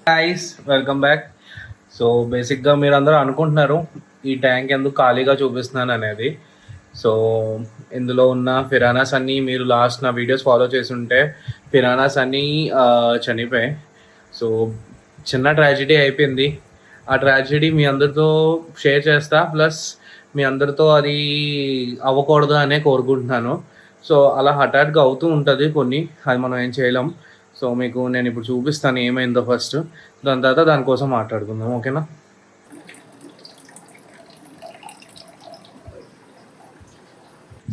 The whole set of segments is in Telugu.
Guys welcome back. సో బేసిక్గా మీరు అందరూ అనుకుంటున్నారు ఈ ట్యాంక్ ఎందుకు ఖాళీగా చూపిస్తున్నాను అనేది. సో ఇందులో ఉన్న ఫిరానాస్ అన్నీ మీరు లాస్ట్ నా వీడియోస్ ఫాలో చేసి ఉంటే ఫిరానాస్ అన్నీ చనిపోయాయి. సో చిన్న ట్రాజెడీ అయిపోయింది. ఆ ట్రాజెడీ మీ అందరితో షేర్ చేస్తా, ప్లస్ మీ అందరితో అది అవ్వకూడదు అనే కోరుకుంటున్నాను. సో అలా హఠాత్గా అవుతూ ఉంటుంది కొన్ని, అది మనం ఏం చేయలేం. సో మీకు నేను ఇప్పుడు చూపిస్తాను ఏమైందో ఫస్ట్, దాని తర్వాత దానికోసం మాట్లాడుకుందాం, ఓకేనా?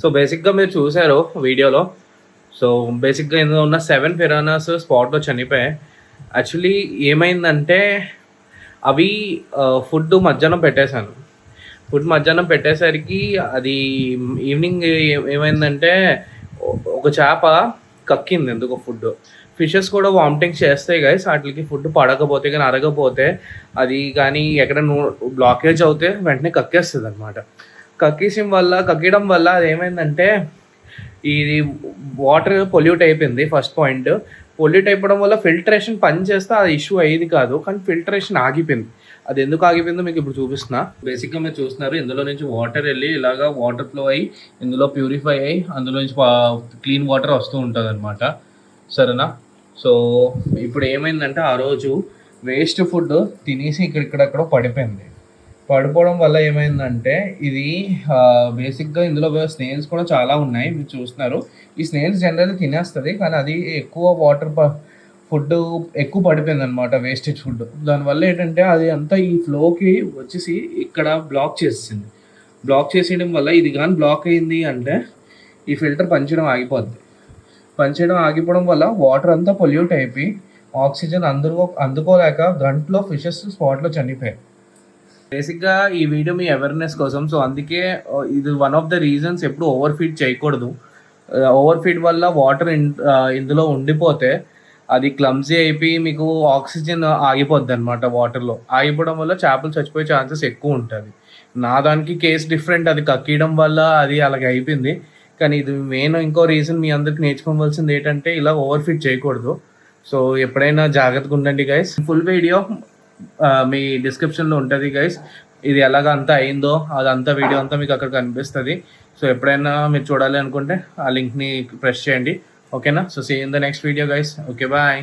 సో బేసిక్గా మీరు చూసారు వీడియోలో. సో బేసిక్గా ఇందులో ఉన్న 7 ఫిరానాస్ స్పాట్లో చనిపోయాయి. యాక్చువల్లీ ఏమైందంటే అవి ఫుడ్ మధ్యాహ్నం పెట్టేశాను. ఫుడ్ మధ్యాహ్నం పెట్టేసరికి అది ఈవినింగ్ ఏమైందంటే ఒక చేప కక్కింది ఎందుకో ఫుడ్. ఫిషెస్ కూడా వామిటింగ్ చేస్తాయి గైస్, వాటికి ఫుడ్ పడకపోతే కానీ అరగపోతే అది కానీ ఎక్కడ బ్లాకేజ్ అవుతే వెంటనే కక్కేస్తుంది అనమాట. కక్కడం వల్ల అది ఏమైందంటే ఇది వాటర్ పొల్యూట్ అయిపోయింది. ఫస్ట్ పాయింట్, పొల్యూట్ అయిపోవడం వల్ల ఫిల్టరేషన్ పని చేస్తే అది ఇష్యూ అయ్యేది కాదు, కానీ ఫిల్టరేషన్ ఆగిపోయింది. అది ఎందుకు ఆగిపోయిందో మీకు ఇప్పుడు చూపిస్తున్నా. బేసిక్గా మీరు చూస్తున్నారు ఇందులో నుంచి వాటర్ వెళ్ళి ఇలాగా వాటర్ ఫ్లో అయ్యి ఇందులో ప్యూరిఫై అయ్యి అందులో నుంచి క్లీన్ వాటర్ వస్తూ ఉంటుంది అనమాట. సరేనా? సో ఇప్పుడు ఏమైందంటే ఆ రోజు వేస్ట్ ఫుడ్ తినేసి ఇక్కడెక్కడ పడిపోయింది. పడిపోవడం వల్ల ఏమైందంటే ఇది బేసిక్గా ఇందులో స్నేల్స్ కూడా చాలా ఉన్నాయి, మీరు చూస్తున్నారు. ఈ స్నేల్స్ జనరల్గా తినేస్తుంది, కానీ అది ఎక్కువ వాటర్ ఫుడ్ ఎక్కువ పడిపోయింది అనమాట, వేస్టేజ్ ఫుడ్. దానివల్ల ఏంటంటే అది అంతా ఈ ఫ్లోకి వచ్చేసి ఇక్కడ బ్లాక్ చేసింది. బ్లాక్ చేసేయడం వల్ల ఇది కానీ బ్లాక్ అయింది అంటే ఈ ఫిల్టర్ పనిచేయడం ఆగిపోద్ది. పనిచేయడం ఆగిపోవడం వల్ల వాటర్ అంతా పొల్యూట్ అయిపోయి ఆక్సిజన్ అందుకోలేక గంటలో ఫిషెస్ స్పాట్లో చనిపోయాయి. బేసిక్గా ఈ వీడియో మీ అవేర్నెస్ కోసం. సో అందుకే ఇది వన్ ఆఫ్ ద రీజన్స్, ఎప్పుడు ఓవర్ ఫీడ్ చేయకూడదు. ఓవర్ ఫీడ్ వల్ల వాటర్ ఇందులో ఉండిపోతే అది క్లమ్జీ అయిపోయి మీకు ఆక్సిజన్ ఆగిపోద్ది అనమాట. వాటర్లో ఆగిపోవడం వల్ల చేపలు చచ్చిపోయే ఛాన్సెస్ ఎక్కువ ఉంటుంది. నా దానికి కేసు డిఫరెంట్, అది కక్కడం వల్ల అది అలాగే అయిపోయింది. కానీ ఇది మెయిన్ ఇంకో రీజన్ మీ అందరికి నేర్చుకోవాల్సింది ఏంటంటే ఇలా ఓవర్ ఫీడ్ చేయకూడదు. సో ఎప్పుడైనా జాగ్రత్తగా ఉండండి గైస్. ఫుల్ వీడియో మీ డిస్క్రిప్షన్లో ఉంటుంది గైస్. ఇది ఎలాగ అంతా అయిందో అదంతా వీడియో అంతా మీకు అక్కడ కనిపిస్తుంది. సో ఎప్పుడైనా మీరు చూడాలి అనుకుంటే ఆ లింక్ని ప్రెస్ చేయండి, ఓకేనా? So see in the next video guys. Okay, bye.